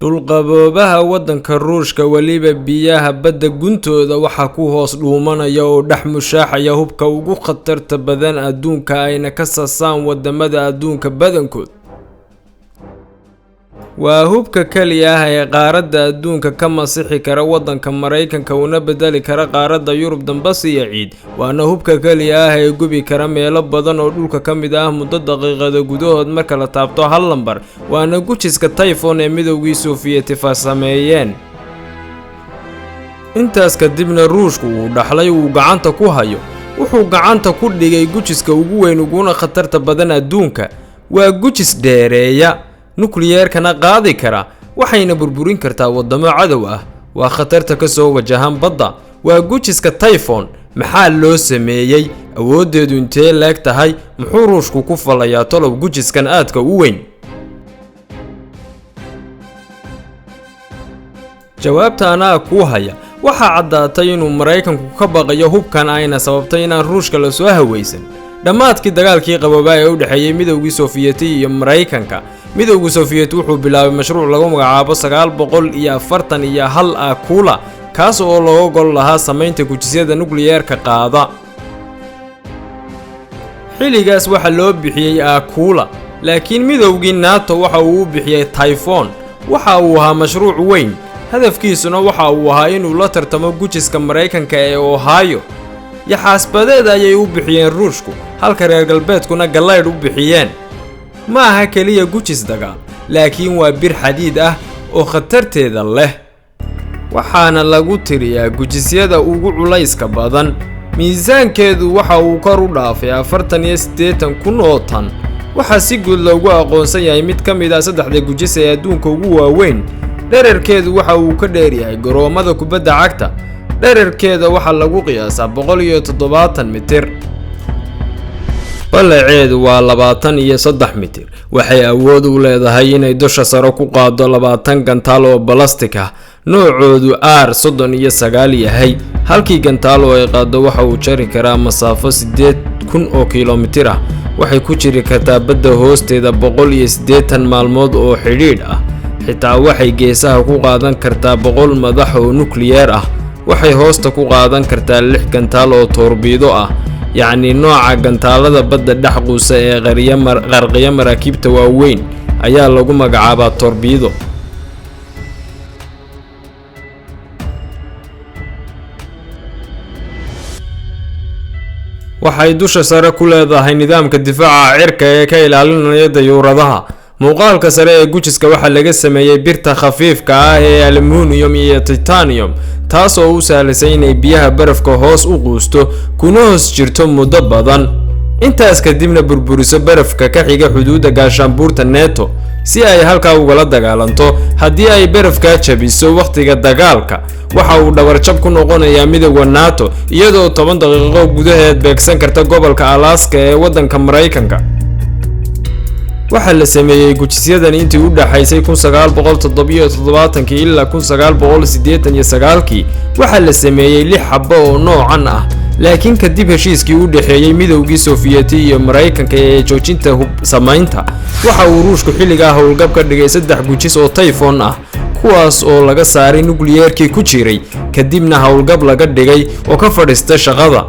dhulqaboobaha waddanka Ruushka waliba biyaha badda guntooda waxa ku hoos dhuumanaya oo dhex mushaaxaya hubka ugu khatarta badan adduunka ayna ka saasaan wadamada adduunka badankood. waa hubka kaliya ah ee qaaradda adduunka ka masixi kara waddanka Mareykanka una bedeli kara qaaradda Yurub dambas iyo ciid. waana hubka kaliya ah ee gubi kara meelo badan oo dhulka ka mid ah muddo daqiiqado gudahood marka la taabto hal lambar. waana gujiska Typhoon ee midowgii Soviet sameeyeen. intaas kadibna Ruushku uu dhaxlay uu gacanta ku hayo wuxuu gacanta ku dhigay gujiska ugu weyn uguna khatarta badan adduunka. waa gujis dheereeya nukliyeerkana qaadi kara waxayna burburin kartaa wadamo cadow ah. waa khatarta ka soo wajahan badda. waa gujiska Typhoon. maxaa loo sameeyay? awoodeedu intee leeg tahay? muxuu Ruushku ku falayaa tolob gujiskan aadka u weyn? jawaabta anaa ku haya. waxaa caddaatay inuu Mareykanku ka baqayo hubkan ayna sababtay inaan Ruushka la soo hawaysan. dhammaadkii dagaalkii qaboobaa ee u dhaxeeyay midowgii Soviet iyo Mareykanka. midowgii Soviet wuxuu bilaabay mashruuc lagu magacaabo 941 Akula kaas oo looga gol lahaa samaynta gujisyada nukliyeerka qaada. xilligaas waxa loo bixiyay Akula, laakiin midowgii NATO waxa uu u bixiyay Typhoon. waxa uu ahaa mashruuc weyn. hadafkiisuna waxa uu ahaa inuu la tartamo gujiska Mareykanka ee Ohio. yaxaasbadeed ayay u bixiyeen Ruushku, halka reer galbeedkuna galayd u bixiyeen. ma aha kaliya gujis dagaal, laakiin waa bir xadiid ah oo khatarteeda leh. waxaana lagu tiriyaa gujisyada ugu culayska badan. miisaankeedu waxa uu kor u dhaafay 48 kun oo tan. waxaa si guud loogu aqoonsan yahay mid ka mid ah saddexda gujis ee adduunka ugu waaweyn. dhererkeedu waxa uu ka dheer yahay garoomada kubadda cagta. dhererkeeda waxa lagu qiyaasaa 170 mitir. ballaceedu waa 23 mitir. waxay awood u leedahay inay dusha sare ku qaado 20 gantaal oo balastik ah. noocoodu R39 yahay. halkii gantaal oo ay qaado waxa uu jari karaa masaafo 8,000 oo kiiloomitir ah. waxay ku jiri kartaa badda hoosteeda 180 maalmood oo xidhiidh ah. xitaa waxay geesaha ku qaadan kartaa 100 madax oo nukliyeer ah. waxay hoosta ku qaadan kartaa 6 gantaal oo torbiido ah. yacni nooca gantaalada badda dhex quusa ee qarqiya maraakiibta waaweyn ayaa lagu magacaabaa torbiido. waxay dusha sare ku leedahay nidaamka difaaca cirka ee ka ilaalinaya dayuuradaha. muuqaalka sare ee gujiska waxaa laga sameeyay birta khafiifka ah ee aluminum iyo titanium, taas oo u sahlaysa inay biyaha barafka hoos u quusto kuna hoos jirto muddo badan. intaas kadibna burburiso barafka ka xiga xuduudda gaashaanbuurta NATO si ay halkaa ugala dagaalanto. haddii ay barafka jabiso waqtiga dagaalka waxa uu dhabarjab ku noqonayaa midowga NATO iyadoo 10 daqiiqo gudaheed beegsan karta gobolka Alaska ee waddanka Mareykanka. waxaa la sameeyay gujisyadan intii u dhaxaysay 1977 ilaa 1989. waxaa la sameeyay 6 xabbo oo noocan ah, laakiin kadib heshiiskii u dhaxeeyay midowgii Soviet iyo Mareykanka ee joojinta hub samaynta waxa uu Ruushku xilligaa howlgab ka dhigay 3 gujis oo Typhoon ah, kuwaas oo laga saaray nukliyeerkii ku jiray kadibna howlgab laga dhigay oo ka fadhiista shaqada.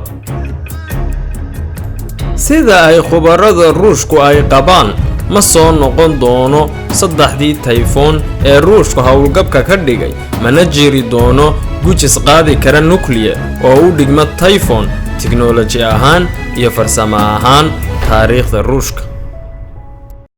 sida ay khubarada Ruushku ay qabaan ma soo noqon doono 3dii Typhoon ee Ruushku howlgabka ka dhigay, mana jiri doono gujis qaadi kara nukliyeer oo u dhigma Typhoon tiknoolaji ahaan iyo farsamo ahaan taariikhda Ruushka.